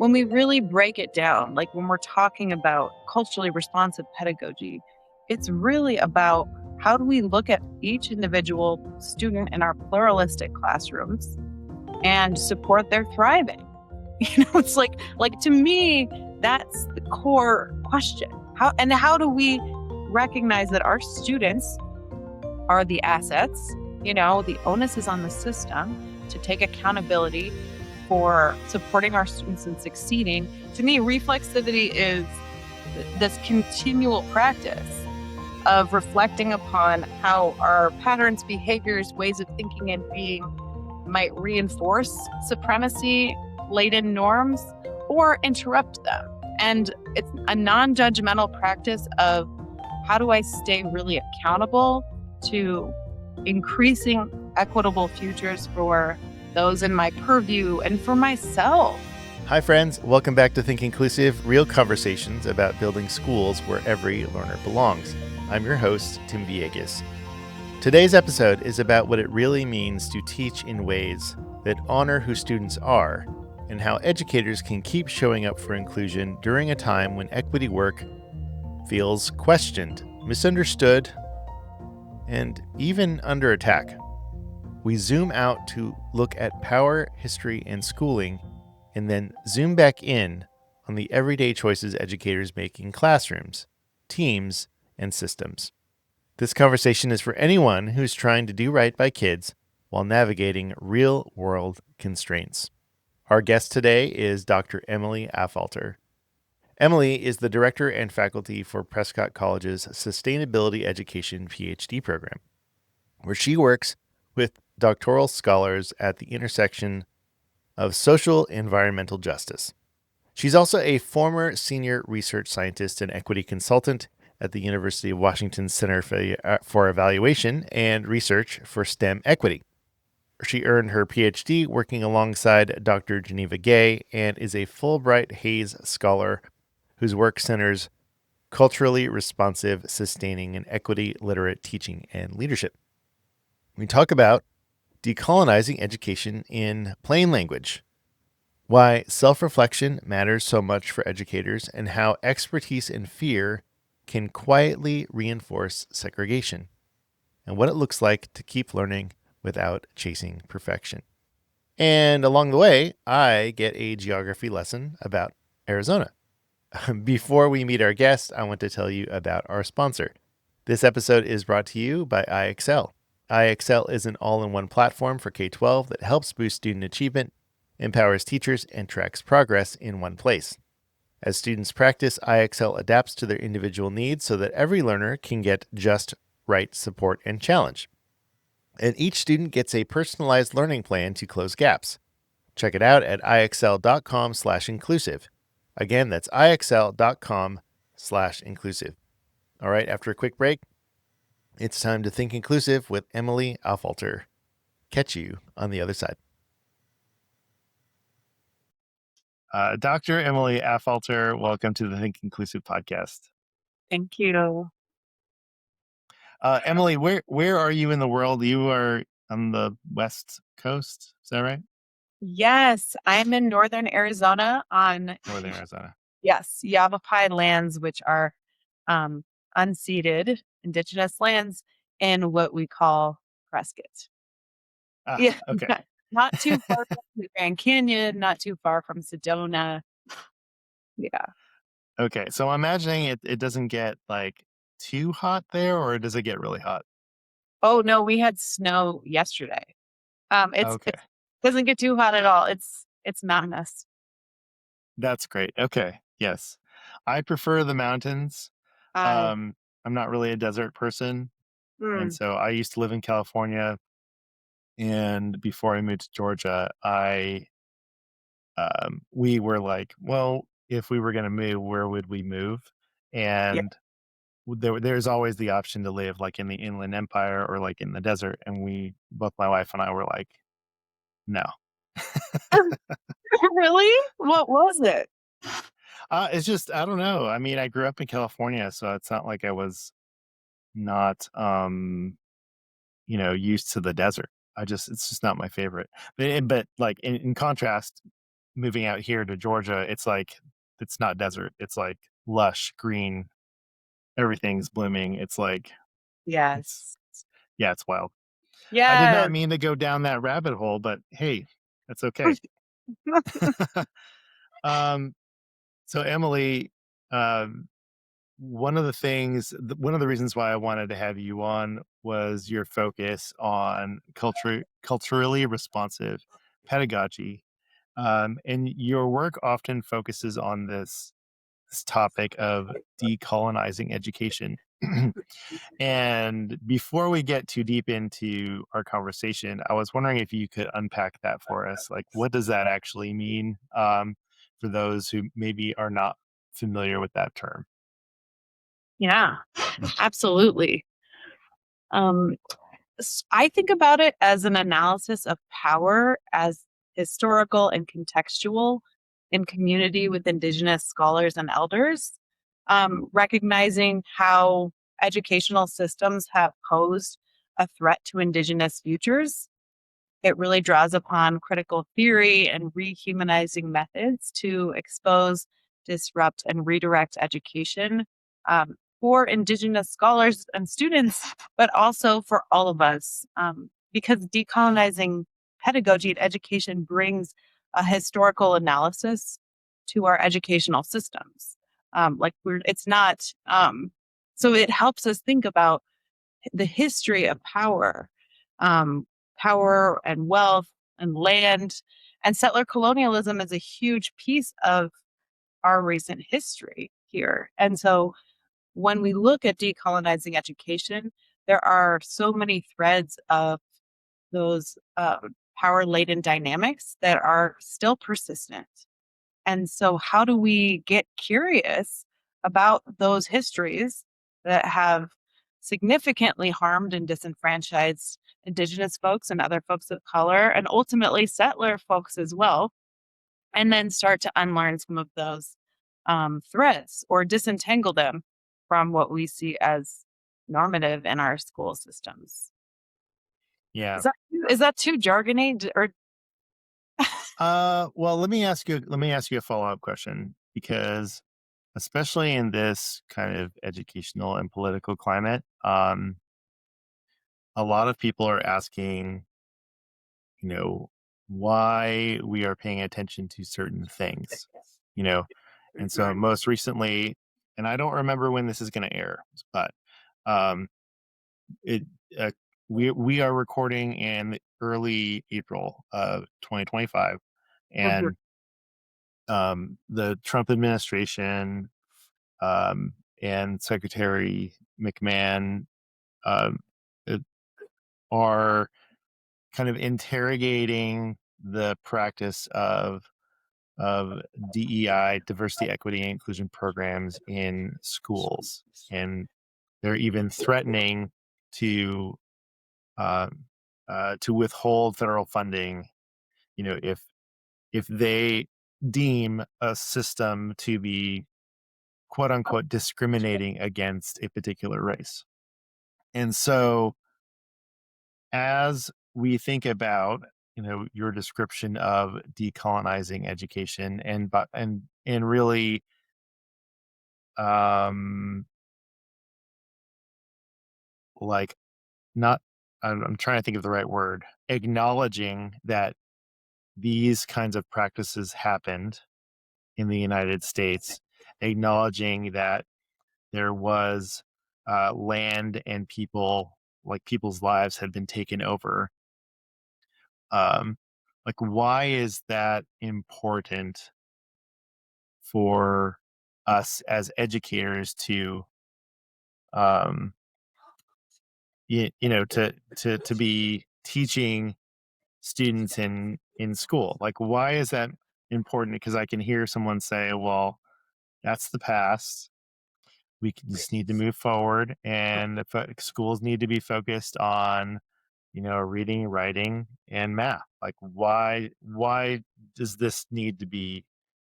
when we really break it down, like when we're talking about culturally responsive pedagogy, it's really about how do we look at each individual student in our pluralistic classrooms and support their thriving. It's like to me, that's the core question. How do we recognize that our students are the assets? The onus is on the system to take accountability for supporting our students and succeeding. To me, reflexivity is this continual practice of reflecting upon how our patterns, behaviors, ways of thinking and being might reinforce supremacy-laden norms or interrupt them. And it's a non-judgmental practice of how do I stay really accountable to increasing equitable futures for those in my purview and for myself. Hi, friends. Welcome back to Think Inclusive, real conversations about building schools where every learner belongs. I'm your host, Tim Villegas. Today's episode is about what it really means to teach in ways that honor who students are and how educators can keep showing up for inclusion during a time when equity work feels questioned, misunderstood, and even under attack. We zoom out to look at power, history, and schooling, and then zoom back in on the everyday choices educators make in classrooms, teams, and systems. This conversation is for anyone who's trying to do right by kids while navigating real-world constraints. Our guest today is Dr. Emily Affolter. Emily is the director and faculty for Prescott College's Sustainability Education PhD program, where she works with doctoral scholars at the intersection of social and environmental justice. She's also a former senior research scientist and equity consultant at the University of Washington Center for Evaluation and Research for STEM Equity. She earned her PhD working alongside Dr. Geneva Gay and is a Fulbright Hays Scholar whose work centers culturally responsive, sustaining, and equity-literate teaching and leadership. We talk about decolonizing education in plain language, why self-reflection matters so much for educators, and how expertise and fear can quietly reinforce segregation, and what it looks like to keep learning without chasing perfection. And along the way, I get a geography lesson about Arizona. Before we meet our guest, I want to tell you about our sponsor. This episode is brought to you by IXL. IXL is an all-in-one platform for K-12 that helps boost student achievement, empowers teachers, and tracks progress in one place. As students practice, IXL adapts to their individual needs so that every learner can get just right support and challenge. And each student gets a personalized learning plan to close gaps. Check it out at ixl.com/inclusive. Again, that's ixl.com/inclusive. All right, after a quick break, it's time to think inclusive with Emily Affolter. Catch you on the other side. Dr. Emily Affolter, welcome to the Think Inclusive podcast. Thank you. Emily, where are you in the world? You are on the West Coast, is that right? Yes, I'm in northern Arizona on Northern Arizona. yes, Yavapai lands, which are unceded indigenous lands in what we call Prescott. Yeah, Okay. not too far from the Grand Canyon, not too far from Sedona. Yeah. Okay, so I'm imagining it doesn't get like too hot there, or does it get really hot? Oh no, we had snow yesterday. Okay, It doesn't get too hot at all. It's mountainous. that's great. Okay, yes. I prefer the mountains. Uh, Um, I'm not really a desert person, and mm, so I used to live in California, and before I moved to Georgia, we were like, well, if we were going to move, where would we move? yeah. And there's always the option to live like in the Inland Empire or like in the desert, and both my wife and I were like, no. Really? What was it? It's just, I don't know. I mean, I grew up in California, so it's not like I was not, used to the desert. It's just not my favorite. But like in contrast, moving out here to Georgia, it's like it's not desert. It's like lush, green, everything's blooming. It's like it's Yes. yeah, it's wild. I did not Yes. mean to go down that rabbit hole, but hey, that's okay. um, so Emily, um, one of the reasons why I wanted to have you on was your focus on culturally responsive pedagogy. And your work often focuses on this topic of decolonizing education. And before we get too deep into our conversation, I was wondering if you could unpack that for us. Like, what does that actually mean, for those who maybe are not familiar with that term? Yeah, absolutely. Um, I think about it as an analysis of power as historical and contextual in community with Indigenous scholars and elders, recognizing how educational systems have posed a threat to Indigenous futures. It really draws upon critical theory and rehumanizing methods to expose, disrupt, and redirect education for Indigenous scholars and students, but also for all of us. Because decolonizing pedagogy and education brings a historical analysis to our educational systems. It's not, so it helps us think about the history of power, um, power and wealth and land. And settler colonialism is a huge piece of our recent history here. And so when we look at decolonizing education, there are so many threads of those power laden dynamics that are still persistent. And so, how do we get curious about those histories that have significantly harmed and disenfranchised Indigenous folks and other folks of color, and ultimately settler folks as well, and then start to unlearn some of those threads or disentangle them from what we see as normative in our school systems? Yeah. Is that too jargony? Or Well, let me ask you a follow-up question because especially in this kind of educational and political climate, a lot of people are asking, you know, why we are paying attention to certain things, you know. And so most recently, and I don't remember when this is going to air, but um it uh, we are recording in early April of 2025, Mhm, and the Trump administration, um, and Secretary McMahon, um, uh, are kind of interrogating the practice of DEI, diversity, equity, and inclusion programs in schools, and they're even threatening to um, to withhold federal funding. You know, if they deem a system to be quote unquote discriminating against a particular race. And so as we think about, you know, your description of decolonizing education and really um like not I'm trying to think of the right word, acknowledging that these kinds of practices happened in the United States, acknowledging that there was land and people, like people's lives had been taken over. Um, like, why is that important for us as educators to, um, you know, to be teaching students in school? Like, why is that important? Because I can hear someone say, "Well, that's the past. Just need to move forward, and schools need to be focused on, you know, reading, writing, and math." Like, why does this need to be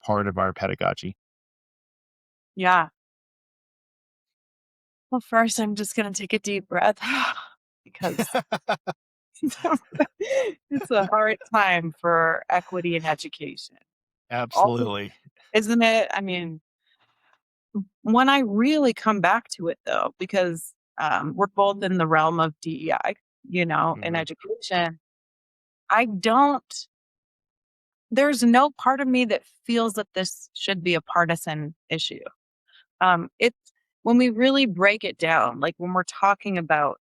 part of our pedagogy? yeah. Well, first, I'm just going to take a deep breath because it's a hard time for equity in education. Also, Absolutely. isn't it? I mean, when I really come back to it though, because we're both in the realm of DEI, in Hmm. education, I don't, there's no part of me that feels that this should be a partisan issue. It's when we really break it down, like when we're talking about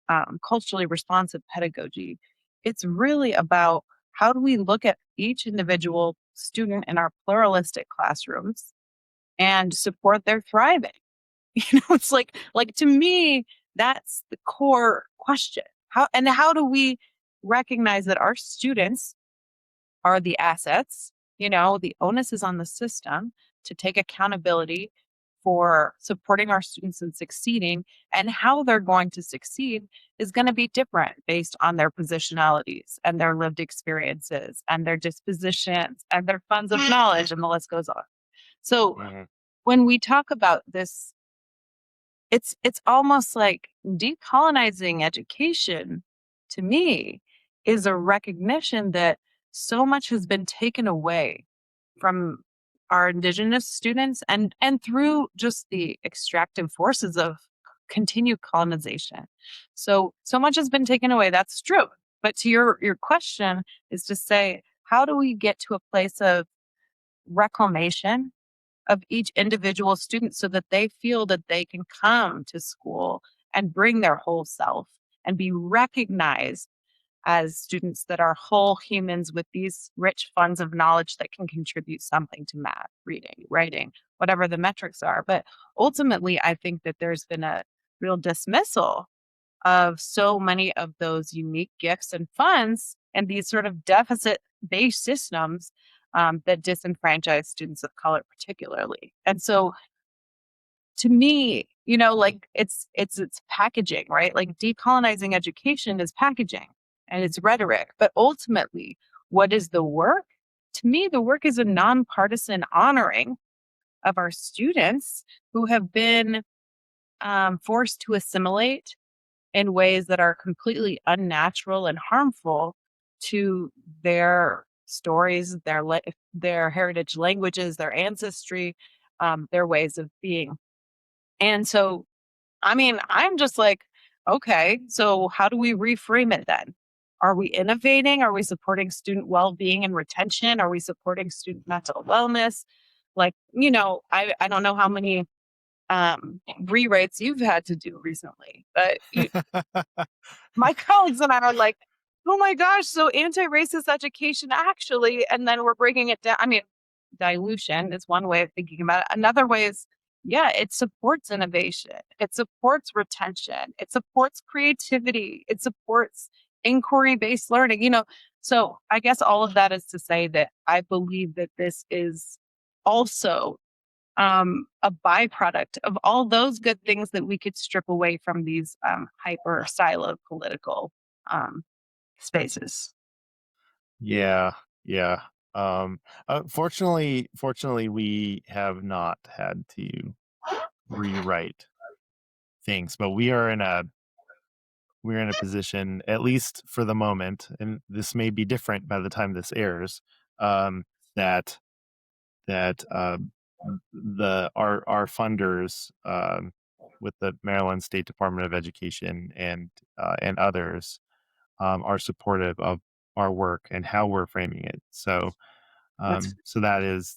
culturally responsive pedagogy, it's really about how do we look at each individual student in our pluralistic classrooms and support their thriving. It's like to me, that's the core question. How do we recognize that our students are the assets? The onus is on the system to take accountability for supporting our students and succeeding, and how they're going to succeed is going to be different based on their positionalities and their lived experiences and their dispositions and their funds of knowledge, and the list goes on. So Hmm. when we talk about this, it's almost like decolonizing education to me is a recognition that so much has been taken away from our indigenous students and through just the extractive forces of continued colonization. So much has been taken away. That's true. But to your question is to say, how do we get to a place of reclamation of each individual student so that they feel that they can come to school and bring their whole self and be recognized as students that are whole humans with these rich funds of knowledge that can contribute something to math, reading, writing, whatever the metrics are. But ultimately, I think that there's been a real dismissal of so many of those unique gifts and funds and these sort of deficit based systems that disenfranchise students of color particularly. And so to me, like it's packaging, right? Like decolonizing education is packaging and it's rhetoric. But ultimately, what is the work? To me, the work is a nonpartisan honoring of our students who have been forced to assimilate in ways that are completely unnatural and harmful to their stories, their heritage languages, their ancestry, their ways of being. And so, I mean, I'm just like, okay, so how do we reframe it then? Are we innovating? Are we supporting student well-being and retention? Are we supporting student mental wellness? Like, I don't know how many rewrites you've had to do recently, but my colleagues and I are like, oh my gosh, so anti-racist education actually, and then we're breaking it down. I mean, dilution is one way of thinking about it. Another way is, yeah, it supports innovation, it supports retention, it supports creativity, it supports inquiry-based learning, So I guess all of that is to say that I believe that this is also a byproduct of all those good things that we could strip away from these hyper siloed political um, spaces. Yeah, yeah. Um, fortunately, we have not had to rewrite things, but we're in a position, at least for the moment, and this may be different by the time this airs, that that the our funders, with the Maryland State Department of Education and others, are supportive of our work and how we're framing it. So That's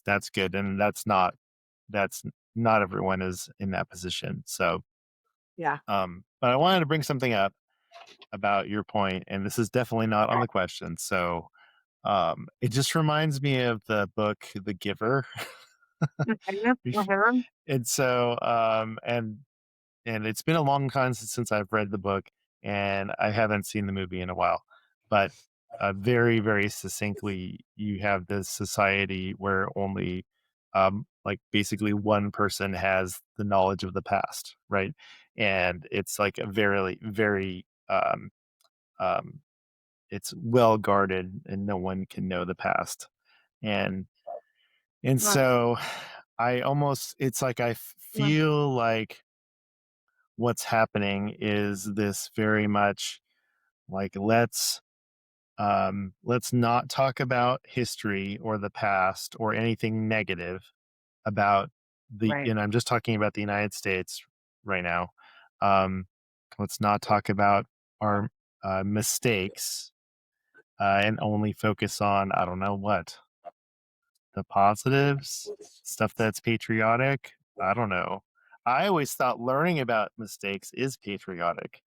that's good, and that's not everyone is in that position. So, yeah. but I wanted to bring something up about your point, and this is definitely not on the question. So, it just reminds me of the book The Giver. Okay. Mhm. And so, and it's been a long time since I've read the book, and I haven't seen the movie in a while. But very, very succinctly, you have this society where only, like, basically one person has the knowledge of the past, right? And it's like a very, very, um, it's well guarded, and no one can know the past. And and Yeah. so, it's like I Yeah. feel like what's happening is this very much like, Let's not talk about history or the past or anything negative about Right. and I'm just talking about the United States right now. Um, let's not talk about our mistakes and only focus on, I don't know what, the positives, stuff that's patriotic. I don't know. I always thought learning about mistakes is patriotic.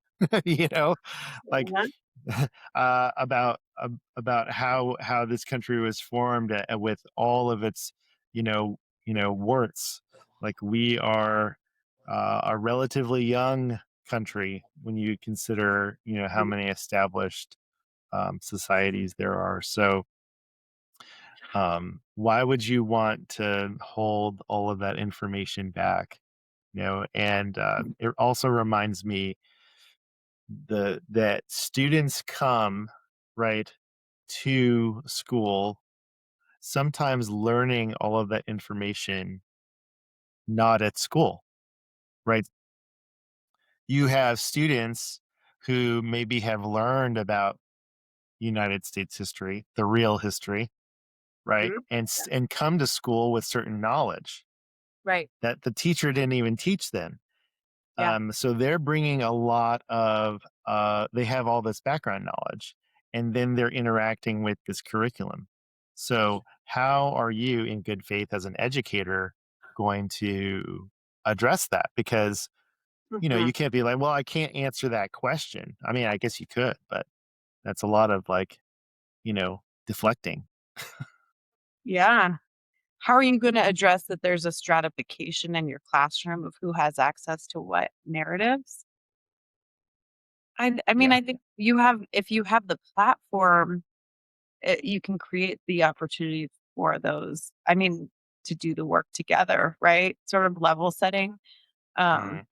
you know, like Yeah. about how this country was formed with all of its warts. Like we are a relatively young country when you consider how many established societies there are. So why would you want to hold all of that information back? And it also reminds me that students come right to school sometimes learning all of that information not at school, right? You have students who maybe have learned about United States history, the real history, right? Mhm. And come to school with certain knowledge Right. that the teacher didn't even teach them. Yeah. So they're bringing a lot of, they have all this background knowledge, and then they're interacting with this curriculum. So, how are you, in good faith, as an educator, going to address that? Because, Mhm. you can't be like, well, I can't answer that question. I mean, I guess you could, but that's a lot of like, deflecting. Yeah. How are you going to address that there's a stratification in your classroom of who has access to what narratives? I mean, Yeah. I think you have, if you have the platform, you can create the opportunity for those. I mean, to do the work together, right? Sort of level setting. Um, Mhm.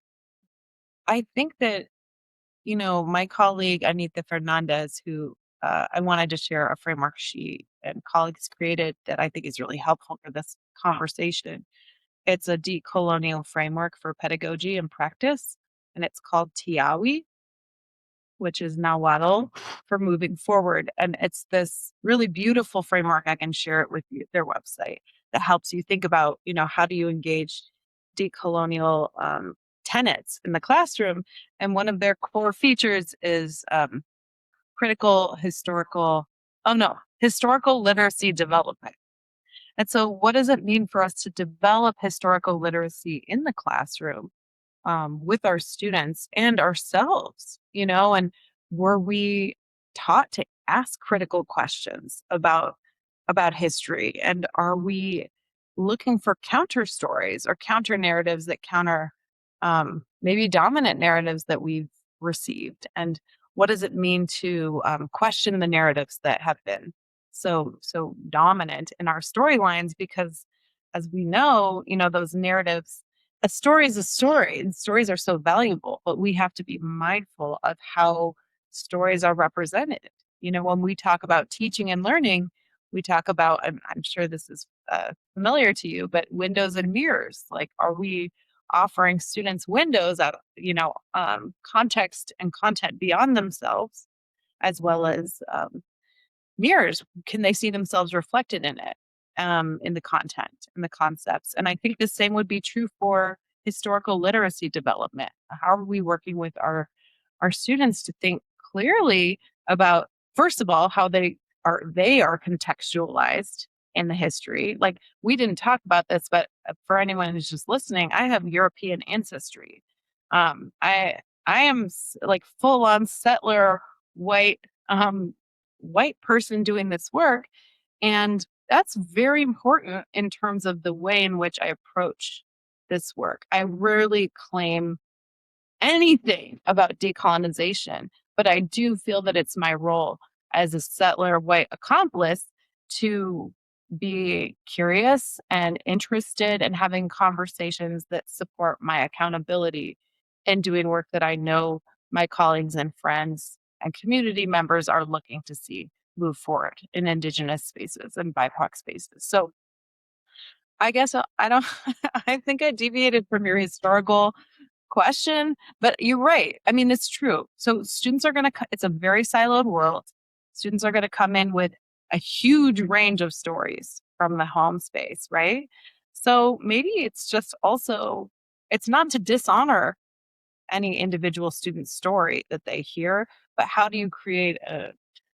I think that, my colleague Anita Fernandez, who I wanted to share a framework she and colleagues created that I think is really helpful for this conversation. It's a decolonial framework for pedagogy and practice, and it's called Tiawi, which is Nahuatl for moving forward. And it's this really beautiful framework. I can share it with you, their website, that helps you think about, how do you engage decolonial tenets in the classroom. And one of their core features is critical historical, oh no, historical literacy development. And so, what does it mean for us to develop historical literacy in the classroom? With our students and ourselves, and were we taught to ask critical questions about history? And are we looking for counter stories or counter narratives that counter maybe dominant narratives that we've received? And what does it mean to question the narratives that have been so dominant in our storylines? Because as we know, those narratives, a story is a story, and stories are so valuable, but we have to be mindful of how stories are represented. When we talk about teaching and learning, we talk about, I'm sure this is familiar to you, but windows and mirrors. Like, are we offering students windows out, context and content beyond themselves, as well as mirrors? Can they see themselves reflected in it, in the content and the concepts? And I think the same would be true for historical literacy development. How are we working with our students to think clearly about, first of all, how they are contextualized in the history? Like, we didn't talk about this, but for anyone who's just listening, I have European ancestry. I am like full on settler white, um, white person doing this work. And that's very important in terms of the way in which I approach this work. I rarely claim anything about decolonization, but I do feel that it's my role as a settler white accomplice to be curious and interested and having conversations that support my accountability in doing work that I know my colleagues and friends and community members are looking to see move forward in Indigenous spaces and BIPOC spaces. So I guess I don't, I think I deviated from your historical question, but you're right. I mean, it's true. So students are going to, it's a very siloed world. Students are going to come in with a huge range of stories from the home space, right? So maybe it's just also, it's not to dishonor any individual student's story that they hear, but how do you create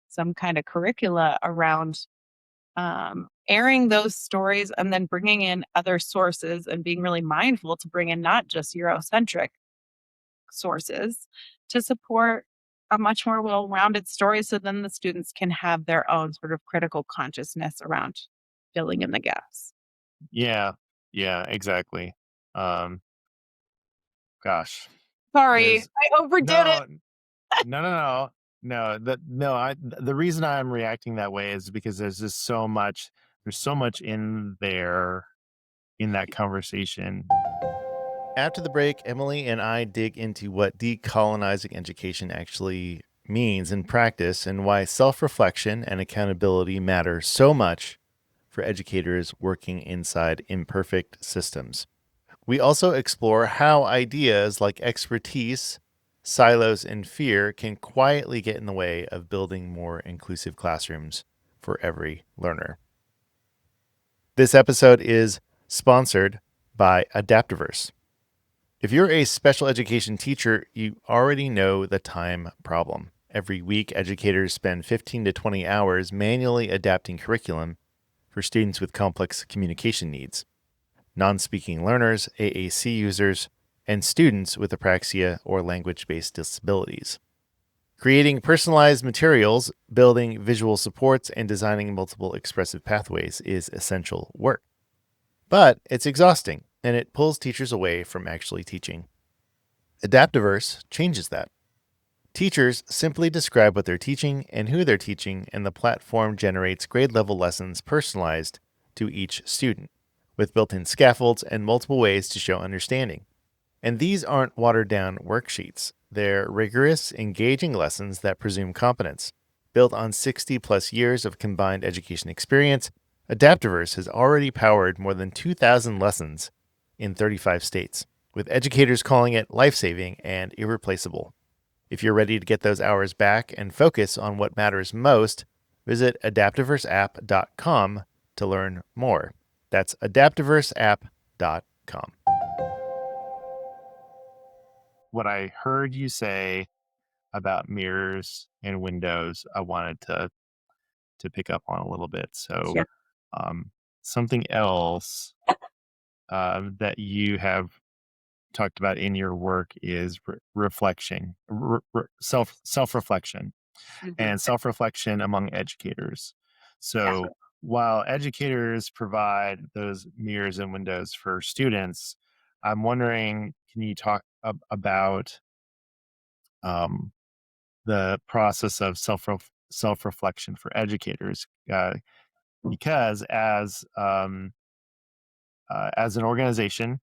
some kind of curricula around airing those stories and then bringing in other sources and being really mindful to bring in not just Eurocentric sources to support a much more well-rounded story so then the students can have their own sort of critical consciousness around filling in the gaps. Yeah. Yeah, exactly. Um, gosh, Sorry, there's I overdid it. no, no, no, no, no. The reason I'm reacting that way is because there's so much in there in that conversation. After the break, Emily and I dig into what decolonizing education actually means in practice and why self reflection and accountability matter so much for educators working inside imperfect systems. We also explore how ideas like expertise, silos, and fear can quietly get in the way of building more inclusive classrooms for every learner. This episode is sponsored by Adaptiverse. If you're a special education teacher, you already know the time problem. Every week, educators spend 15 to 20 hours manually adapting curriculum for students with complex communication needs, non speaking learners, AAC users, and students with apraxia or language based disabilities. Creating personalized materials, building visual supports, and designing multiple expressive pathways is essential work. But it's exhausting, and it pulls teachers away from actually teaching. Adaptiverse changes that. Teachers simply describe what they're teaching and who they're teaching, and the platform generates grade level lessons personalized to each student, with built in scaffolds and multiple ways to show understanding. And these aren't watered down worksheets, they're rigorous, engaging lessons that presume competence. Built on 60 plus years of combined education experience, Adaptiverse has already powered more than 2,000 lessons in 35 states, with educators calling it life saving and irreplaceable. If you're ready to get those hours back and focus on what matters most, visit adaptiverseapp.com to learn more. That's adaptiverseapp.com. What I heard you say about mirrors and windows, I wanted to pick up on a little bit. So, Yeah. um, something else that you have talked about in your work is reflection, self reflection, Mhm. and self reflection among educators. Yeah. So while educators provide those mirrors and windows for students, I'm wondering, can you talk about um, the process of self reflection for educators? Because as an organization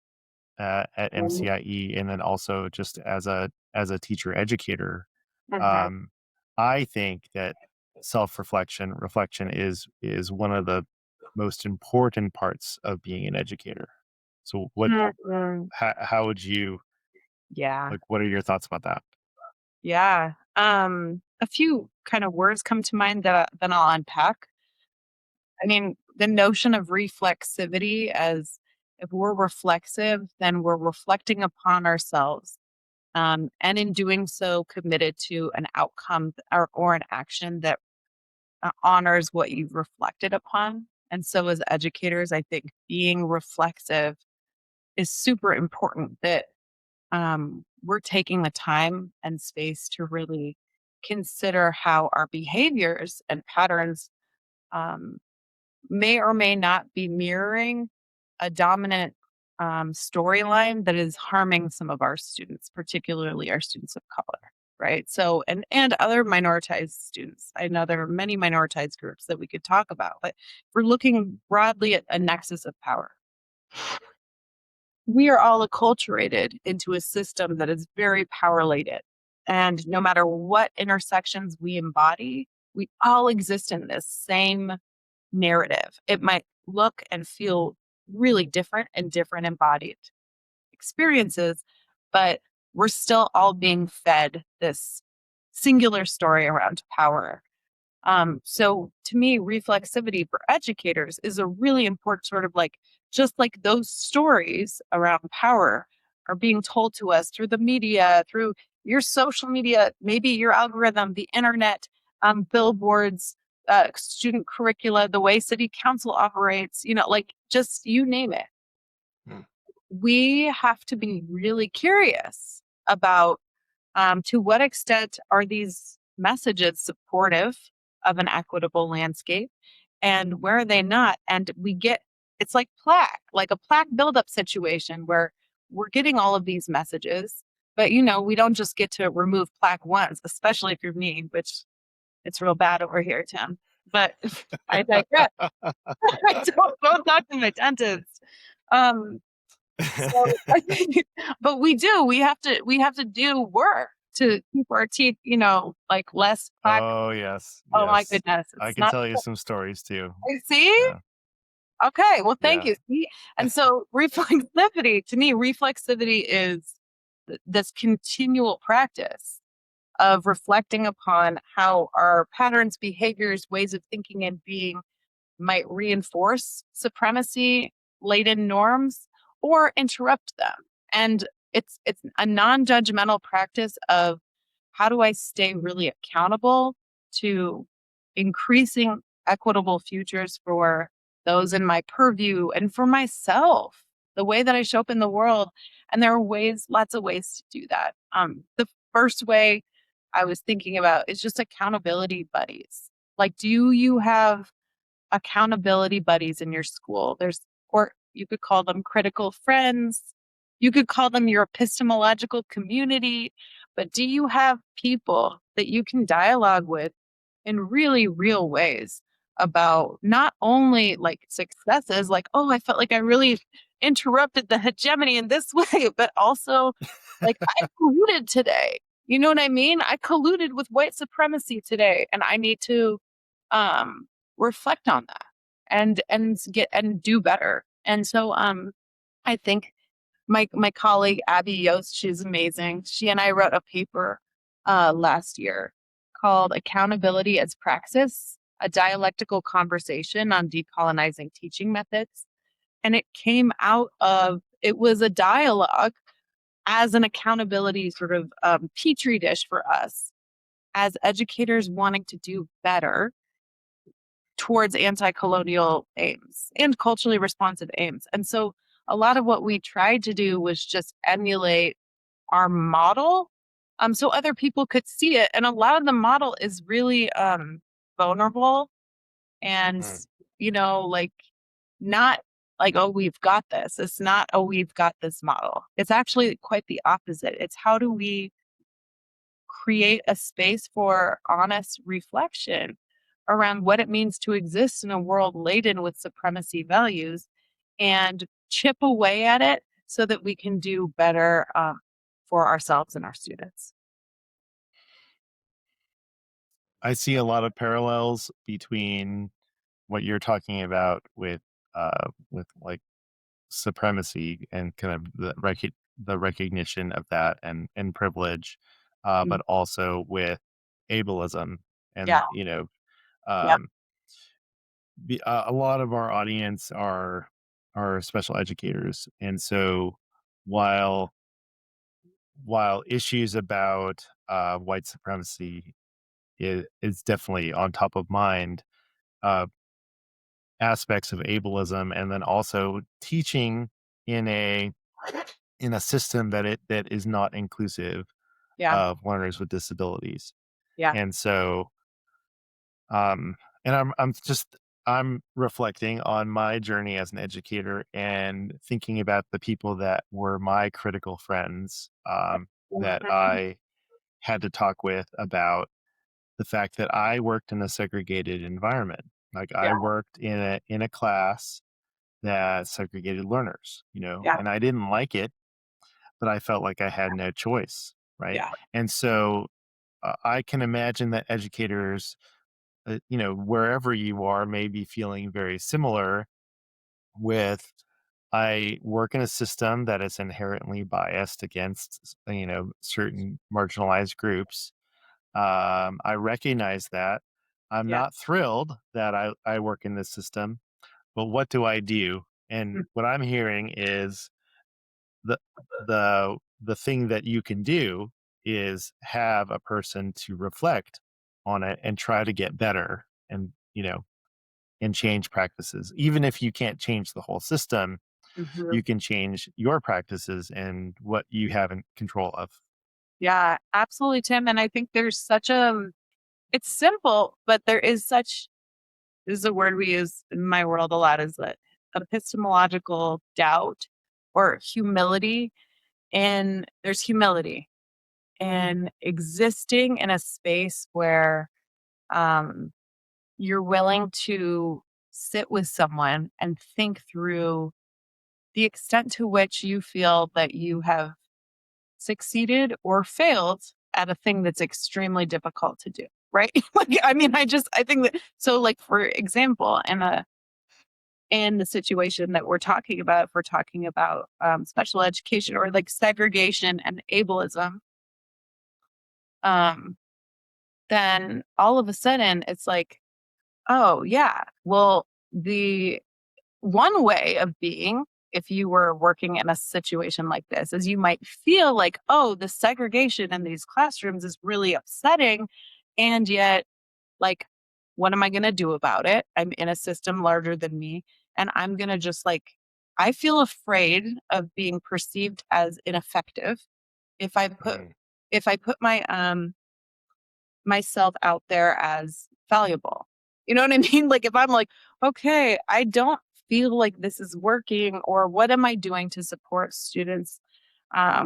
at MCIE, and then also just as a teacher educator, Mhm. um, I think that reflection is one of the most important parts of being an educator. So Mhm. how would you, Yeah. like, what are your thoughts about that? Yeah. A few kind of words come to mind that then I'll unpack. I mean, the notion of reflexivity as if we're reflexive, then we're reflecting upon ourselves. And in doing so, committed to an outcome or an action that honors what you've reflected upon. And so, as educators, I think being reflexive is super important that we're taking the time and space to really consider how our behaviors and patterns um, may or may not be mirroring a dominant storyline that is harming some of our students, particularly our students of color. Right. So, and other minoritized students. I know there are many minoritized groups that we could talk about, but we're looking broadly at a nexus of power. We are all acculturated into a system that is very power laden. And no matter what intersections we embody, we all exist in this same narrative. It might look and feel really different and different embodied experiences, but we're still all being fed this singular story around power. So to me, reflexivity for educators is a really important sort of like, just like those stories around power are being told to us through the media, through your social media, maybe your algorithm, the internet, billboards, student curricula, the way city council operates, like just you name it. Mm. We have to be really curious about to what extent are these messages supportive of an equitable landscape and where are they not? And it's like a plaque buildup situation where we're getting all of these messages, but we don't just get to remove plaque once, especially if you're me, which it's real bad over here, Tim. But I digress. I don't talk to my dentist. Um, so, but we have to do work to keep our teeth, like less plaque. Oh, yes. Oh my Yes. goodness, I it's can not. tell you some stories too. I see. Yeah. Okay, well, thank Yeah. you. See, and so reflexivity to me, reflexivity is this continual practice of reflecting upon how our patterns, behaviors, ways of thinking and being might reinforce supremacy laden norms or interrupt them. And it's a non-judgmental practice of how do I stay really accountable to increasing equitable futures for those in my purview and for myself, the way that I show up in the world. And there are lots of ways to do that. The first way I was thinking about is just accountability buddies. Like, do you have accountability buddies in your school? Or you could call them critical friends. You could call them your epistemological community. But do you have people that you can dialogue with in really real ways about not only like successes, like, oh, I felt like I really interrupted the hegemony in this way, but also like I colluded today. You know what I mean? I colluded with white supremacy today, and I need to um reflect on that and do better. And so I think my colleague Abby Yost, she's amazing. She and I wrote a paper last year called Accountability as Praxis, a dialectical conversation on decolonizing teaching methods. And it was a dialogue as an accountability sort of petri dish for us as educators wanting to do better towards anti-colonial aims and culturally responsive aims. And so a lot of what we tried to do was just emulate our model so other people could see it. And a lot of the model is really vulnerable and, Mm. like not like, oh, we've got this. It's not, oh, we've got this model. It's actually quite the opposite. It's how do we create a space for honest reflection around what it means to exist in a world laden with supremacy values and chip away at it so that we can do better for ourselves and our students. I see a lot of parallels between what you're talking about with like supremacy and kind of the recognition of that and privilege, Mm. but also with ableism and Yeah, yeah, um, a lot of our audience are special educators, and so while while issues about white supremacy is definitely on top of mind, uh, aspects of ableism, and then also teaching in a system that is not inclusive yeah, of learners with disabilities. yeah, And so, and I'm reflecting on my journey as an educator and thinking about the people that were my critical friends, that mhm, I had to talk with about the fact that I worked in a segregated environment. Like yeah, I worked in a class that segregated learners, yeah, and I didn't like it, but I felt like I had no choice, right? yeah, And so I can imagine that educators, wherever you are, may be feeling very similar with I work in a system that is inherently biased against, certain marginalized groups. I recognize that. I'm Yeah. not thrilled that I work in this system, but what do I do? And Mm. what I'm hearing is the the thing that you can do is have a person to reflect on it and try to get better and, and change practices. Even if you can't change the whole system, Mhm. you can change your practices and what you have in control of. Yeah, absolutely, Tim. And I think there's such a, it's simple, but there is such, this is a word we use in my world a lot, is that epistemological doubt or humility. And there's humility in existing in a space where um, you're willing to sit with someone and think through the extent to which you feel that you have succeeded or failed at a thing that's extremely difficult to do, right? Like, I mean, I think that, so like, for example, in the situation that we're talking about, if we're talking about special education or like segregation and ableism, um, then all of a sudden it's like, oh yeah, well, the one way of being, if you were working in a situation like this, is you might feel like, oh, the segregation in these classrooms is really upsetting. And yet, like, what am I going to do about it? I'm in a system larger than me. And I'm going to just like, I feel afraid of being perceived as ineffective if I put, Mm, if I put myself out there as valuable. You know what I mean? Like, if I'm like, okay, I don't feel like this is working, or what am I doing to support students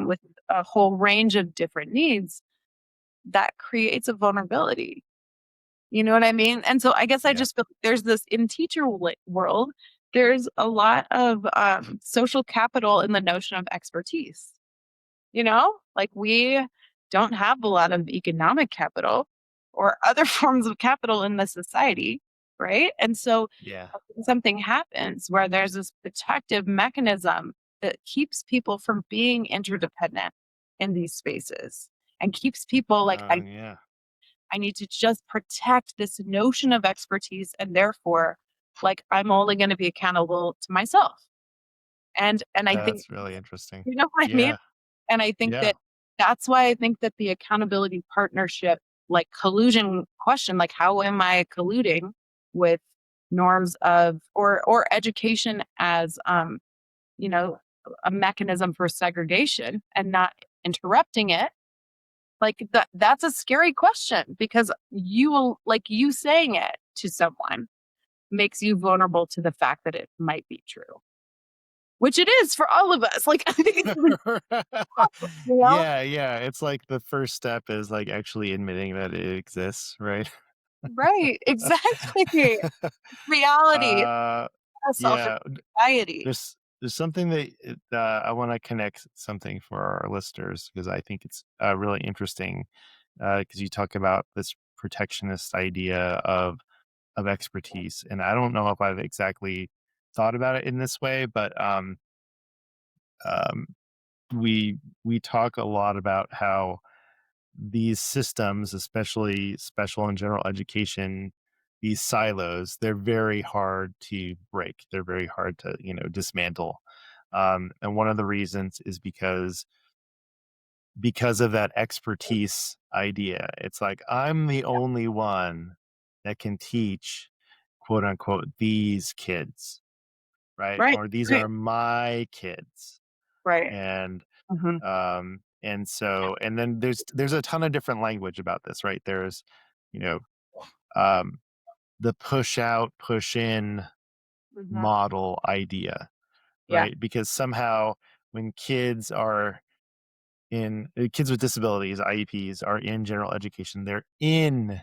with a whole range of different needs, that creates a vulnerability. You know what I mean? And so I guess I yeah. just feel like there's this in teacher world, there's a lot of social capital in the notion of expertise. Like, we don't have a lot of economic capital or other forms of capital in the society, right? And so Yeah. when something happens where there's this protective mechanism that keeps people from being interdependent in these spaces and keeps people like, Oh, yeah. I need to just protect this notion of expertise, and therefore, like, I'm only going to be accountable to myself. And I think, That's really interesting. you know what I mean? Yeah. And I think Yeah. that that's why I think that the accountability partnership, like, collusion question, like, how am I colluding with norms of, or education as you know, a mechanism for segregation and not interrupting it? Like, that's a scary question, because you will, like, you saying it to someone makes you vulnerable to the fact that it might be true, which it is for all of us. Like, I think it's really awful, you know? Yeah, yeah, it's like the first step is, like, actually admitting that it exists, right? Right, exactly. Reality, Uh, a self yeah, anxiety. there's something that I wanna connect something for our listeners because I think it's, really interesting, because you talk about this protectionist idea of expertise, and I don't know if I've exactly thought about it in this way, but, um, we talk a lot about how these systems, especially special and general education, these silos, they're very hard to break. They're very hard to, dismantle. And one of the reasons is because of that expertise idea. It's like I'm the only one that can teach quote unquote these kids, right? Right, Or these right, are my kids. right. And Mhm, and then there's a ton of different language about this, right? There's, you know, um, the push out, push in mhm. model idea, Yeah. right? Because somehow when kids with disabilities, IEPs are in general education, they're in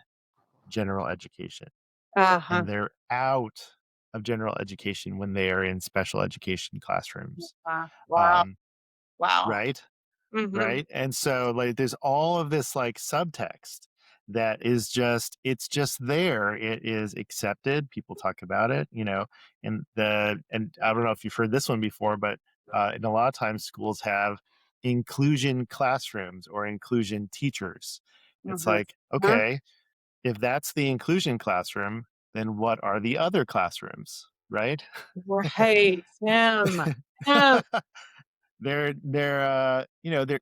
general education Uh-huh. and they're out of general education when they are in special education classrooms. Wow. Wow. Um, Wow. right? Mhm, Right? And so, like, there's all of this, like, subtext that is it's just there. It is accepted. People talk about it, and I don't know if you've heard this one before, but, and a lot of times schools have inclusion classrooms or inclusion teachers. It's mhm. like, Mhm. okay, if that's the inclusion classroom, then what are the other classrooms, right? Right, Tim. Tim. They're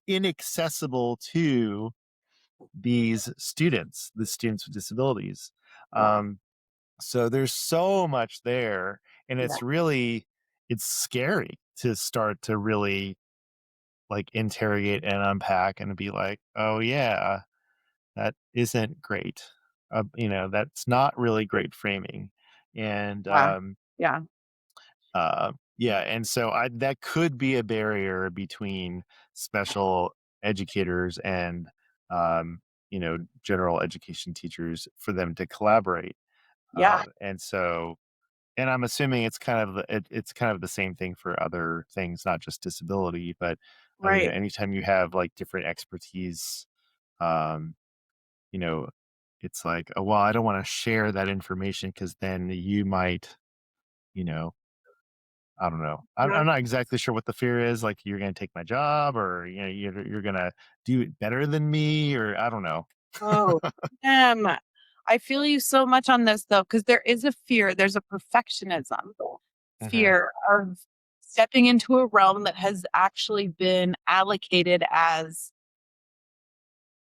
inaccessible to these students, the students with disabilities. Oh, Um, so there's so much there, and yeah, it's scary to start to really like interrogate and unpack and be like, oh yeah, that isn't great. That's not really great framing. And yeah, yeah, yeah, and so that could be a barrier between special educators and general education teachers for them to collaborate. yeah, And I'm assuming it's kind of the same thing for other things, not just disability, but right. anytime you have like different expertise, um, you know, it's like, oh well, I don't want to share that information because then you might, you know, I don't know. Yeah. I'm not exactly sure what the fear is. Like you're going to take my job, or you're going to do it better than me, or I don't know. Oh, Tim. I feel you so much on this though, because there is a fear. There's a perfectionism Hmm. fear of stepping into a realm that has actually been allocated as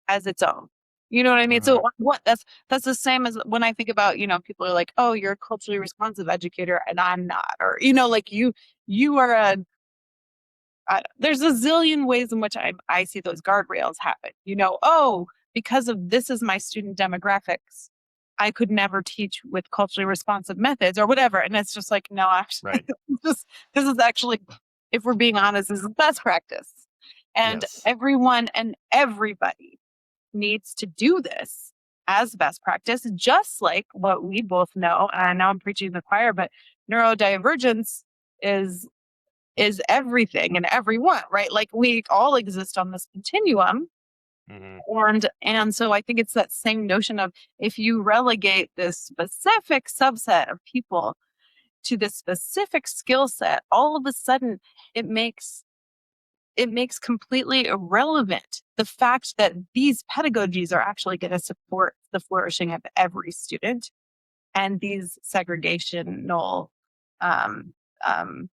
its own. You know what I mean? Hmm. So what that's the same as when I think about, people are like, "Oh, you're a culturally responsive educator and I'm not." Or, like you are there's a zillion ways in which I see those guardrails happen. Oh, because of this is my student demographics, I could never teach with culturally responsive methods or whatever. And it's just like, no, actually, Right. this is actually, if we're being honest, this is best practice. And Yes. everyone and everybody needs to do this as best practice, just like what we both know. And now I'm preaching to the choir, but neurodivergence is is everything and everyone, right? Like we all exist on this continuum. Hmm. And so I think it's that same notion of if you relegate this specific subset of people to this specific skill set, all of a sudden it makes it makes completely irrelevant the fact that these pedagogies are actually going to support the flourishing of every student, and these segregational um, um,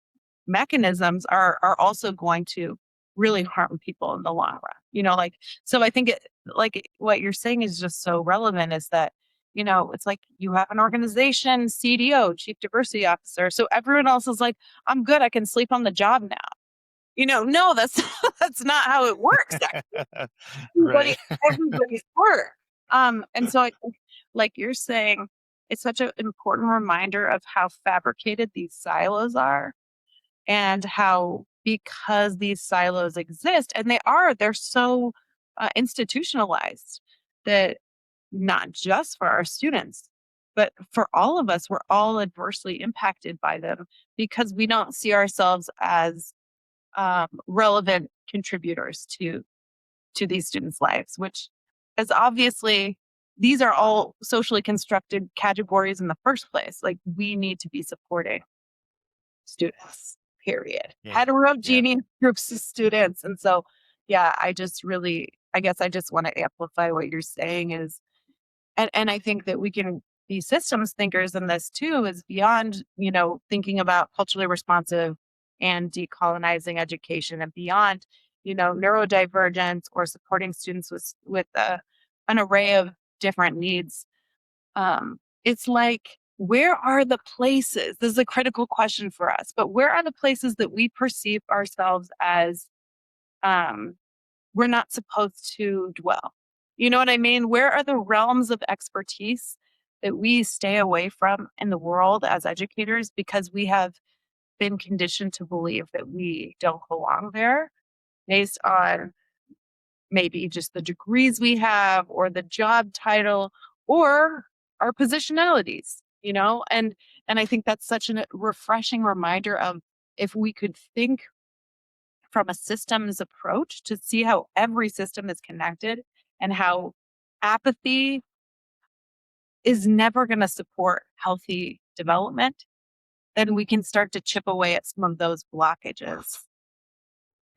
mechanisms are also going to really harm people in the long run. So I think like what you're saying is just so relevant is that, it's like you have an organization, CDO, chief diversity officer. So everyone else is like, I'm good. I can sleep on the job now. No, that's that's not how it works. Right. Everybody's work. And so I think, like you're saying, it's such an important reminder of how fabricated these silos are, and how because these silos exist and they're so institutionalized that not just for our students but for all of us, we're all adversely impacted by them because we don't see ourselves as relevant contributors to these students' lives, which is obviously these are all socially constructed categories in the first place. Like we need to be supporting students, period. Yeah. Yeah. Heterogeneous groups of students. And so, yeah, I guess I just want to amplify what you're saying is, and I think that we can be systems thinkers in this too, is beyond, thinking about culturally responsive and decolonizing education and beyond, neurodivergence or supporting students with an array of different needs. It's like, where are the places? This is a critical question for us, but where are the places that we perceive ourselves as um, we're not supposed to dwell? You know what I mean? Where are the realms of expertise that we stay away from in the world as educators because we have been conditioned to believe that we don't belong there based on maybe just the degrees we have or the job title or our positionalities, and I think that's such a refreshing reminder of if we could think from a systems approach to see how every system is connected and how apathy is never going to support healthy development, then we can start to chip away at some of those blockages.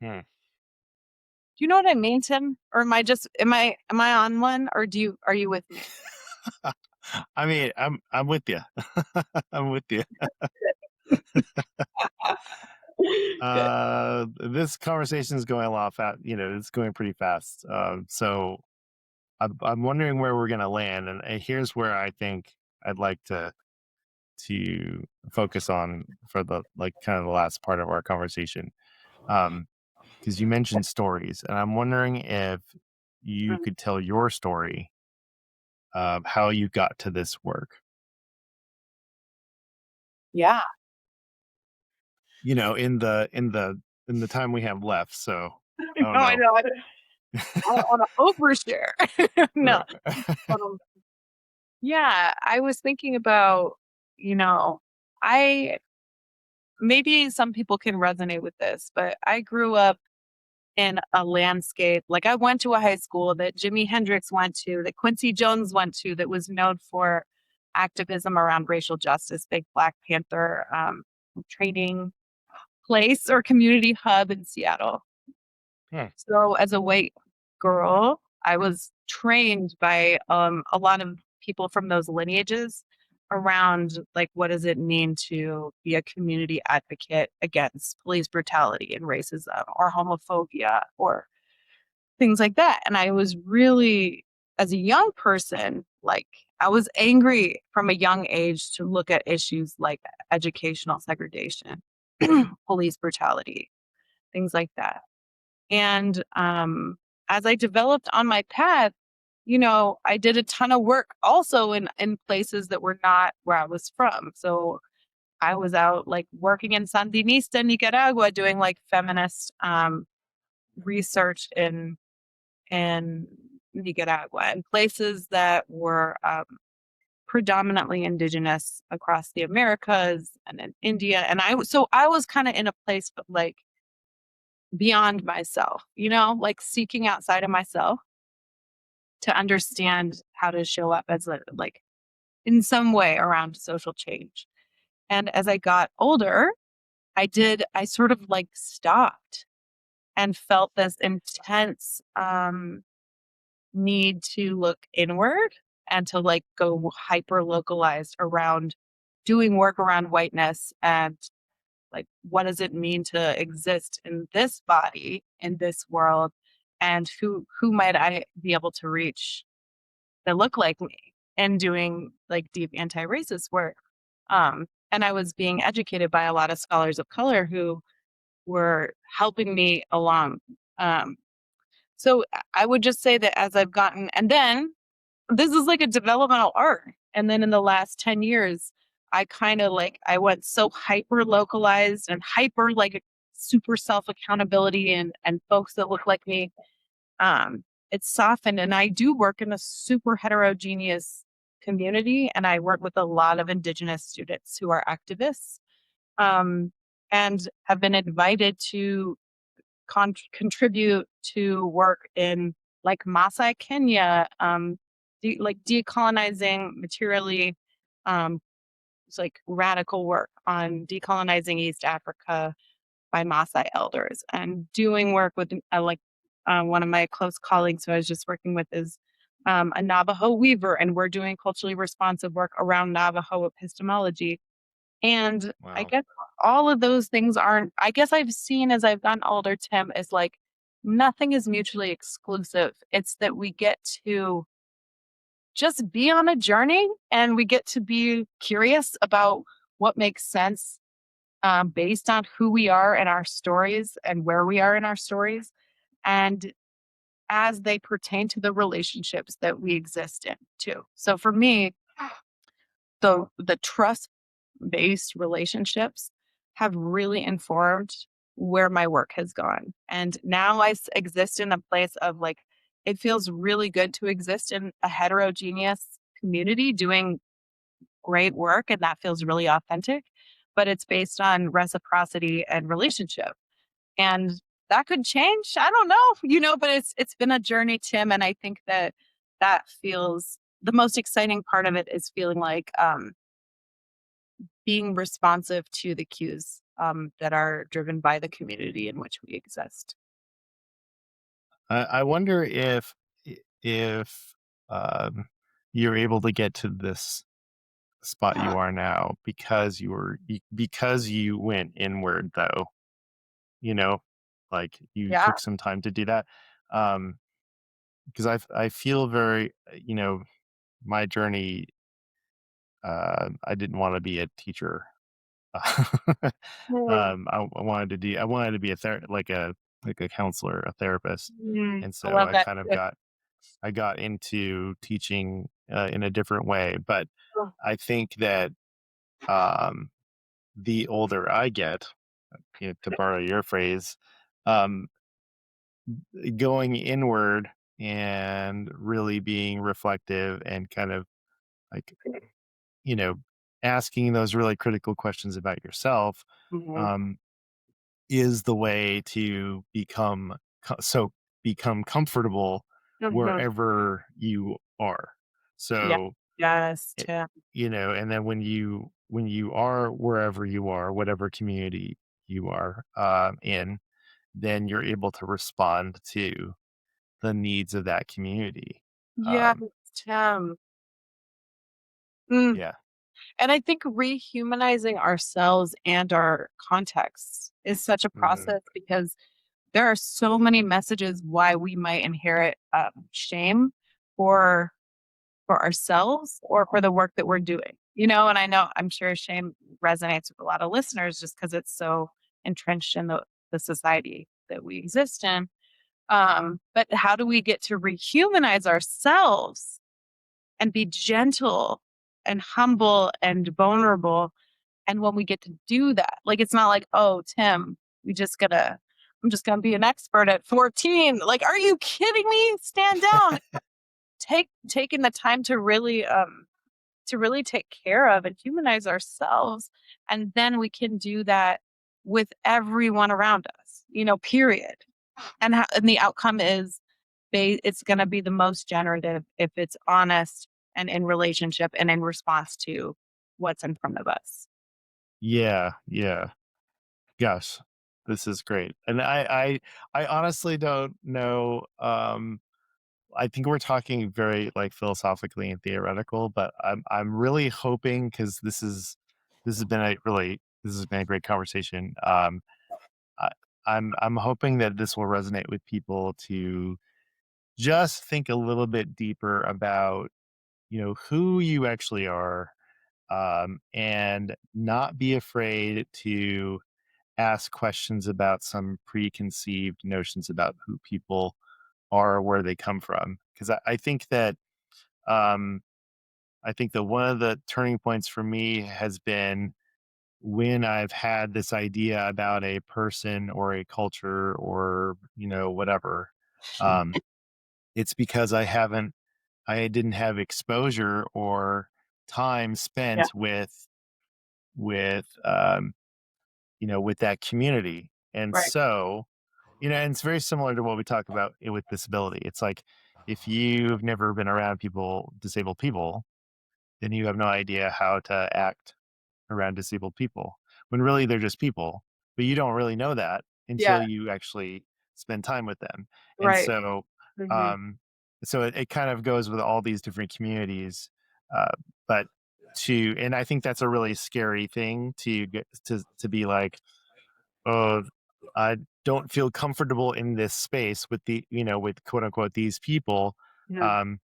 Hmm. Do you know what I mean, Tim? Or am I on one, or are you with me? I mean, I'm with you. I'm with you. Good. This conversation is going a lot fast. It's going pretty fast. So I'm wondering where we're gonna land, and here's where I think I'd like to focus on for the like kind of the last part of our conversation. Because you mentioned stories, and I'm wondering if you Mm. could tell your story of how you got to this work. Yeah. In the time we have left. So I don't No, I know. know. I don't want to overshare. No. Right. Um, yeah, I was thinking about, you know, I maybe some people can resonate with this, but I grew up in a landscape. Like I went to a high school that Jimi Hendrix went to, that Quincy Jones went to, that was known for activism around racial justice, big Black Panther training place or community hub in Seattle. Hmm. So as a white girl, I was trained by a lot of people from those lineages around like what does it mean to be a community advocate against police brutality and racism or homophobia or things like that. And I was really, as a young person, like I was angry from a young age to look at issues like educational segregation, police brutality, things like that. And as I developed on my path, I did a ton of work also in places that were not where I was from. So I was out like working in Sandinista, Nicaragua, doing like feminist research in Nicaragua and places that were predominantly indigenous across the Americas and in India. And I was kind of in a place of like beyond myself, like seeking outside of myself to understand how to show up as like in some way around social change. And as I got older, I sort of like stopped and felt this intense need to look inward and to like go hyper localized around doing work around whiteness and like what does it mean to exist in this body in this world and who might I be able to reach that look like me and doing like deep anti-racist work. And I was being educated by a lot of scholars of color who were helping me along. So I would just say that as I've gotten, and then this is like a developmental arc. And then in the last 10 years, I kind of like, I went so hyper localized and hyper like super self accountability and folks that look like me. Um, it's softened. And I do work in a super heterogeneous community. And I work with a lot of Indigenous students who are activists um, and have been invited to contribute to work in like Maasai Kenya, like decolonizing materially. It's like radical work on decolonizing East Africa by Maasai elders and doing work with one of my close colleagues who I was just working with is a Navajo weaver, and we're doing culturally responsive work around Navajo epistemology. And I Wow. guess all of those things aren't, I guess I've seen as I've gotten older, Tim, is like nothing is mutually exclusive. It's that we get to just be on a journey and we get to be curious about what makes sense based on who we are in our stories and where we are in our stories. And as they pertain to the relationships that we exist in too. So for me, the trust based relationships have really informed where my work has gone. And now exist in a place of like, it feels really good to exist in a heterogeneous community doing great work. And that feels really authentic, but it's based on reciprocity and relationship. And that could change. I don't know, but it's been a journey, Tim. And I think that feels the most exciting part of it is feeling like, being responsive to the cues that are driven by the community in which we exist. I wonder if um, you're able to get to this spot you are now because you went inward, though, you know, like you Yeah. took some time to do that. Um, because I feel very, my journey, I didn't want to be a teacher. Mm, I wanted to be like a counselor, a therapist. And I so love that. Too. I got into teaching in a different way. But I think that um, the older I get, to borrow your phrase, um, going inward and really being reflective and kind of like, you know, asking those really critical questions about yourself, Mhm. um, is the way to become comfortable Mhm. wherever you are. Yeah. So, Yes, it, Tim. and then when you are wherever you are, whatever community you are in, then you're able to respond to the needs of that community. Yes, Um, Tim. Mm. yeah. And I think rehumanizing ourselves and our contexts is such a Mhm. process because there are so many messages why we might inherit shame for ourselves or for the work that we're doing. And I know I'm sure shame resonates with a lot of listeners just because it's so entrenched in the society that we exist in. But how do we get to rehumanize ourselves and be gentle and humble and vulnerable? And when we get to do that, like it's not like, oh, Tim, I'm just gonna be an expert at 14. Like, are you kidding me? Stand down. Taking the time to really take care of and humanize ourselves. And then we can do that with everyone around us, period. And the outcome is it's going to be the most generative if it's honest and in relationship and in response to what's in front of us. Yeah, yeah. Gosh, this is great. And I honestly don't know. I think we're talking very like philosophically and theoretical, but I'm really hoping because this has been a great conversation. I, I'm hoping that this will resonate with people to just think a little bit deeper about who you actually are, and not be afraid to ask questions about some preconceived notions about who people are, where they come from. Because um, I think that one of the turning points for me has been when I've had this idea about a person or a culture or whatever. Um, it's because I didn't have exposure or time Yeah. spent with with that community. And Right. so, and it's very similar to what we talk about with disability. It's like if you've never been around disabled people, then you have no idea how to act around disabled people when really they're just people. But you don't really know that Yeah. until you actually spend time with them. And Right. Hmm. um, so it kind of goes with all these different communities. Uh, but and I think that's a really scary thing to get to be like, oh, I don't feel comfortable in this space with with quote unquote these people. Yeah. Um,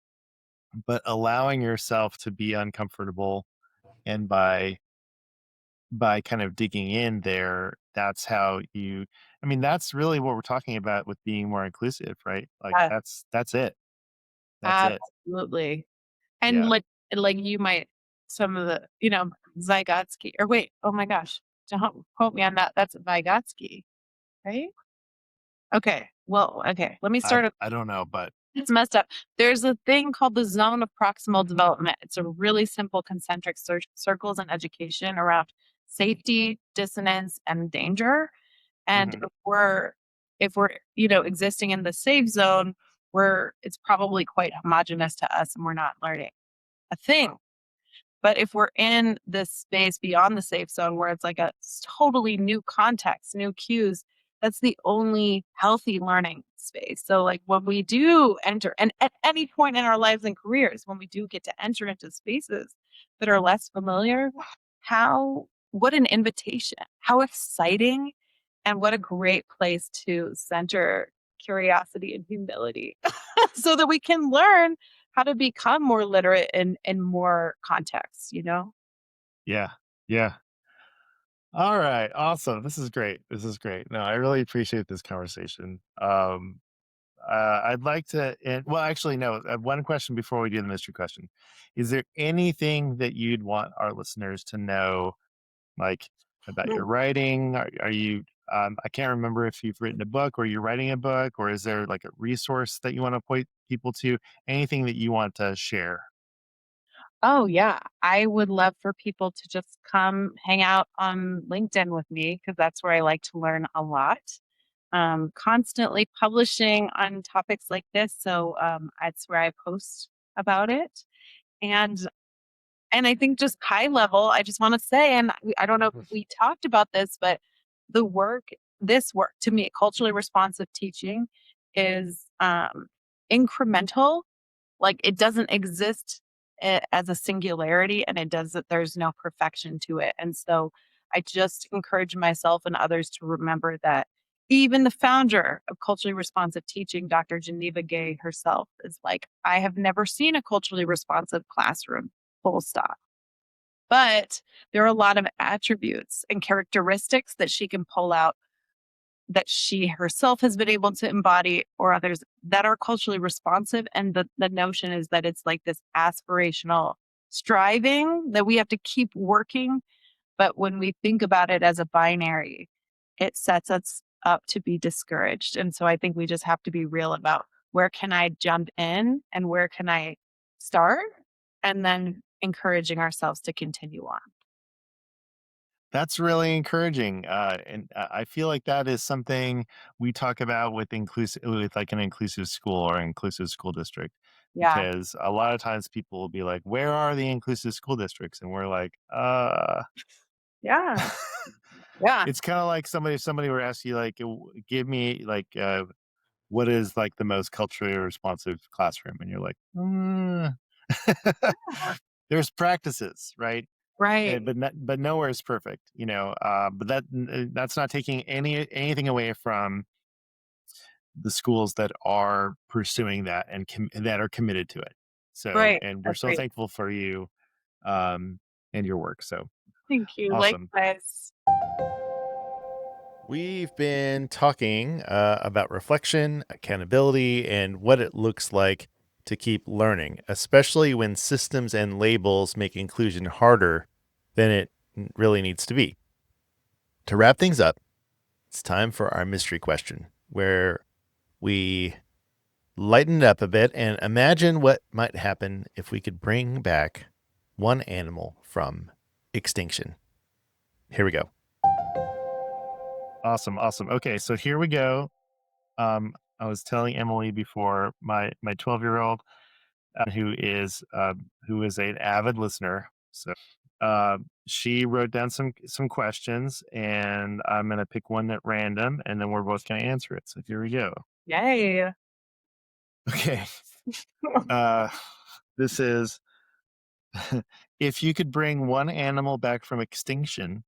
but allowing yourself to be uncomfortable, and by kind of digging in there, that's how I mean, that's really what we're talking about with being more inclusive, right? Like Yeah. that's it. That's it. Absolutely. And Yeah. like you might some of the, Vygotsky or wait, oh my gosh, don't quote me on that. That's Vygotsky, right? Okay. Well, okay. Let me start. I don't know, but It's messed up. There's a thing called the zone of proximal development. It's a really simple concentric circles in education around safety, dissonance, and danger. And mhm. if we're existing in the safe zone, it's probably quite homogenous to us, and we're not learning a thing. But if we're in this space beyond the safe zone where it's like a totally new context, new cues, That's the only healthy learning space. So like when we do enter, and at any point in our lives and careers, when we do get to enter into spaces that are less familiar, what an invitation, how exciting, and what a great place to center curiosity and humility so that we can learn how to become more literate in more contexts, you know? Yeah. Yeah. All right. Awesome. This is great. This is great. No, I really appreciate this conversation. I'd like to, well, actually, no, one question before we do the mystery question. Is there anything that you'd want our listeners to know, like about your writing? Are you, I can't remember if you've written a book or you're writing a book, or is there like a resource that you want to point people to? Anything that you want to share? Oh, yeah. I would love for people to just come hang out on LinkedIn with me because that's where I like to learn a lot. Constantly publishing on topics like this. So that's where I post about it. And and I think just high level, I just want to say, and I don't know if we talked about this, but the work, this work to me, culturally responsive teaching is incremental. Like it doesn't exist as a singularity, and it doesn't, there's no perfection to it. And so I just encourage myself and others to remember that even the founder of culturally responsive teaching, Dr. Geneva Gay herself, is like, I have never seen a culturally responsive classroom, full stop. But there are a lot of attributes and characteristics that she can pull out that she herself has been able to embody or others that are culturally responsive. And the notion is that it's like this aspirational striving that we have to keep working. But when we think about it as a binary, it sets us up to be discouraged. And so I think we just have to be real about where can I jump in and where can I start? And then encouraging ourselves to continue on. That's really encouraging, and I feel like that is something we talk about with with like an inclusive school or inclusive school district, Yeah. because a lot of times people will be like, "Where are the inclusive school districts?" And we're like, Yeah. Yeah. It's kind of like if somebody were to ask you like, Give me like, what is like the most culturally responsive classroom?" And you're like, There's practices, right? Right. But nowhere is perfect, you know. But that's not taking anything away from the schools that are pursuing that and that are committed to it. So, Right. and we're so Agreed. thankful for you, um, and your work. So Thank you. awesome. Likewise. We've been talking about reflection, accountability, and what it looks like to keep learning, especially when systems and labels make inclusion harder than it really needs to be. To wrap things up, it's time for our mystery question, where we lighten it up a bit and imagine what might happen if we could bring back one animal from extinction. Here we go. Awesome, awesome. Okay, so here we go. I was telling Emily before, my 12-year-old, who is an avid listener. So she wrote down some questions, and I'm gonna pick one at random, and then we're both gonna answer it. So here we go. Yay. Okay. Uh, this is if you could bring one animal back from extinction,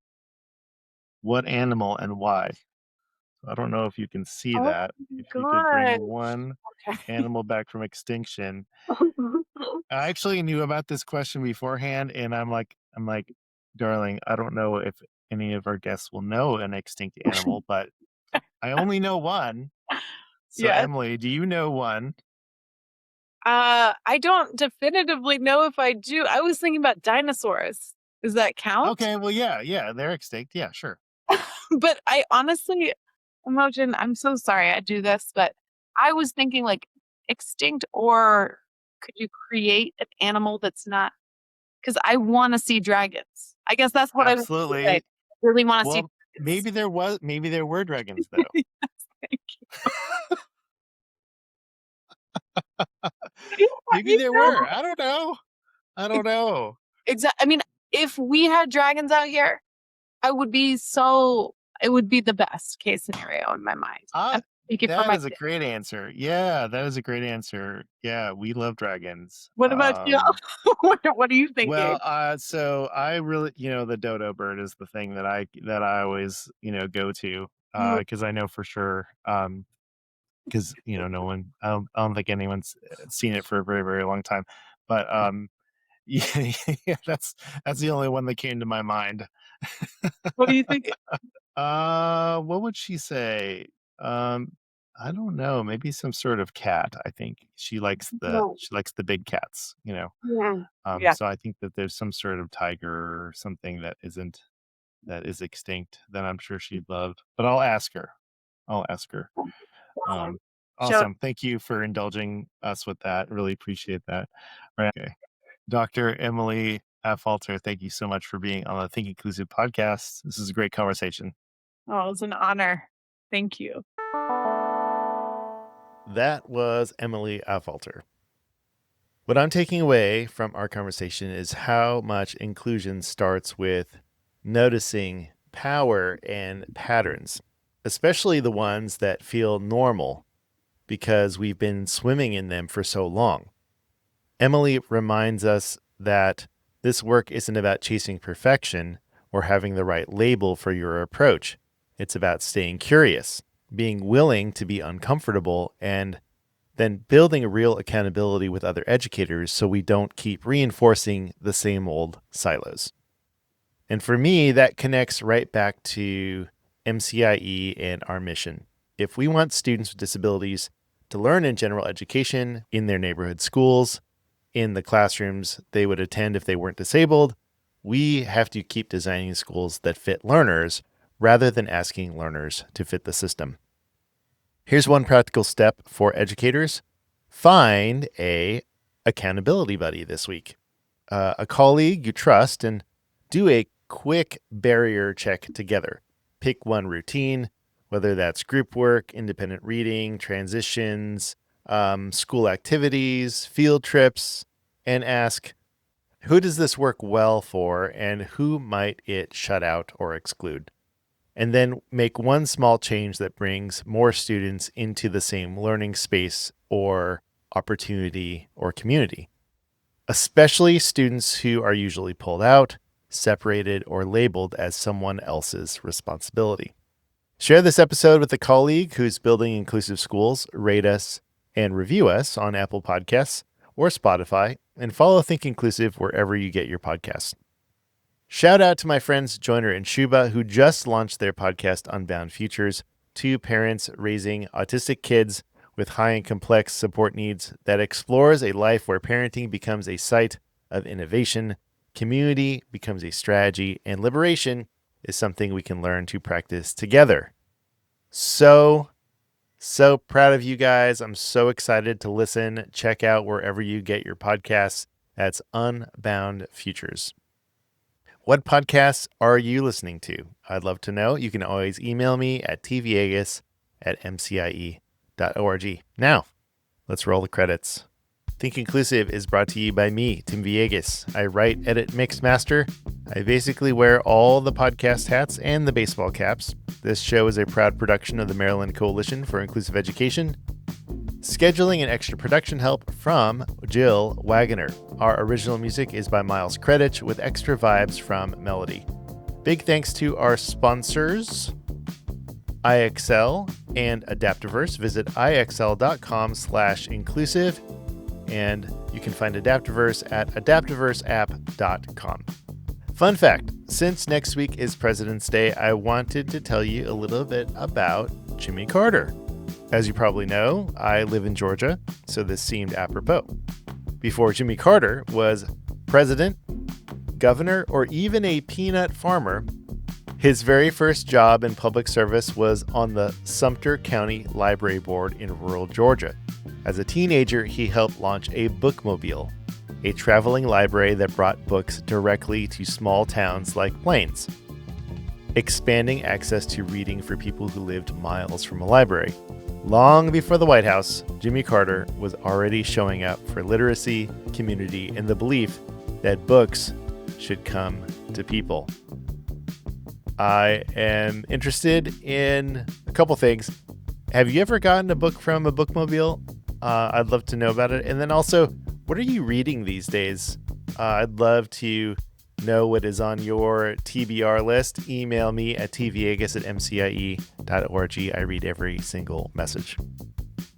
what animal and why? I don't know if you can see Oh that. my If you could bring god. one Okay. animal back from extinction, I actually knew about this question beforehand, and I'm like, darling, I don't know if any of our guests will know an extinct animal, but I only know one. So, Yes. Emily, do you know one? I don't definitively know if I do. I was thinking about dinosaurs. Does that count? Okay, well, yeah, yeah, they're extinct. Yeah, sure. But I honestly, Imogen, I'm so sorry I do this, but I was thinking like extinct, or could you create an animal that's not, because I want to see dragons. I guess that's what I was gonna say. Absolutely. I really want to see Well, dragons. maybe there were dragons though. Thank you. Maybe You there know, were. I don't know. I don't know. I mean, if we had dragons out here, I would be so. It would be the best case scenario in my mind. Ah, I'm thinking for that my is a kids. great answer. Yeah, that is a great answer. Yeah, we love dragons. What about you? What are you thinking? So I really, the dodo bird is the thing that I always, go to, Mm, because I know for sure, because no one, I don't think anyone's seen it for a very, very long time, but yeah, yeah, that's the only one that came to my mind. what are you thinking? What would she say? Um, I don't know. Maybe some sort of cat. I think she likes the No. she likes the big cats. Mm, yeah. So I think that there's some sort of tiger or something that is extinct that I'm sure she'd love. But I'll ask her. I'll ask her. Um, Show awesome. Thank you for indulging us with that. Really appreciate that. Right. Okay. Dr. Emily Affolter, thank you so much for being on the Think Inclusive podcast. This is a great conversation. Oh, it's an honor. Thank you. That was Emily Affolter. What I'm taking away from our conversation is how much inclusion starts with noticing power and patterns, especially the ones that feel normal because we've been swimming in them for so long. Emily reminds us that this work isn't about chasing perfection or having the right label for your approach. It's about staying curious, being willing to be uncomfortable, and then building a real accountability with other educators so we don't keep reinforcing the same old silos. And for me, that connects right back to MCIE and our mission. If we want students with disabilities to learn in general education in their neighborhood schools, in the classrooms they would attend if they weren't disabled, we have to keep designing schools that fit learners rather than asking learners to fit the system. Here's one practical step for educators. Find a accountability buddy this week, a colleague you trust, and do a quick barrier check together. Pick one routine, whether that's group work, independent reading, transitions, school activities, field trips, and ask, who does this work well for and who might it shut out or exclude? And then make one small change that brings more students into the same learning space or opportunity or community, especially students who are usually pulled out, separated, or labeled as someone else's responsibility. Share this episode with a colleague who's building inclusive schools, rate us and review us on Apple Podcasts or Spotify, and follow Think Inclusive wherever you get your podcasts. Shout out to my friends Joyner and Shuba, who just launched their podcast Unbound Futures, two parents raising autistic kids with high and complex support needs that explores a life where parenting becomes a site of innovation, community becomes a strategy, and liberation is something we can learn to practice together. So proud of you guys. I'm so excited to listen. Check out wherever you get your podcasts. That's Unbound Futures. What podcasts are you listening to? I'd love to know. You can always email me at tvegas@mcie.org. Now, let's roll the credits. Think Inclusive is brought to you by me, Tim Villegas. I write, edit, mix, master. I basically wear all the podcast hats and the baseball caps. This show is a proud production of the Maryland Coalition for Inclusive Education. Scheduling and extra production help from Jill Wagoner. Our original music is by Miles Credich with extra vibes from Melody. Big thanks to our sponsors, IXL and Adaptiverse. Visit ixl.com/inclusive, and you can find Adaptiverse at adaptiverseapp.com. Fun fact, since next week is President's Day, I wanted to tell you a little bit about Jimmy Carter. As you probably know, I live in Georgia, so this seemed apropos. Before Jimmy Carter was president, governor, or even a peanut farmer, his very first job in public service was on the Sumter County Library Board in rural Georgia. As a teenager, he helped launch a bookmobile, a traveling library that brought books directly to small towns like Plains, expanding access to reading for people who lived miles from a library. Long before the White House, Jimmy Carter was already showing up for literacy, community, and the belief that books should come to people. I am interested in a couple things. Have you ever gotten a book from a bookmobile? I'd love to know about it. And then also, what are you reading these days? I'd love to know what is on your TBR list. Email me at tvegas@mcie.org. I read every single message.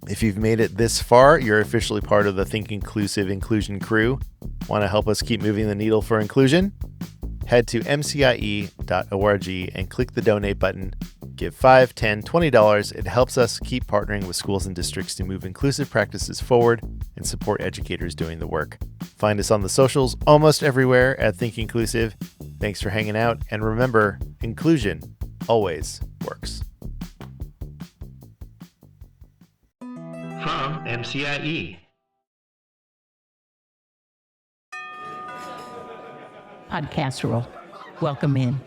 If you've made it this far, you're officially part of the Think Inclusive inclusion crew. Want to help us keep moving the needle for inclusion? Head to mcie.org and click the donate button. Give $5, $10, $20. It helps us keep partnering with schools and districts to move inclusive practices forward and support educators doing the work. Find us on the socials almost everywhere at Think Inclusive. Thanks for hanging out. And remember, inclusion always works. From MCIE. Podcast roll. Welcome in.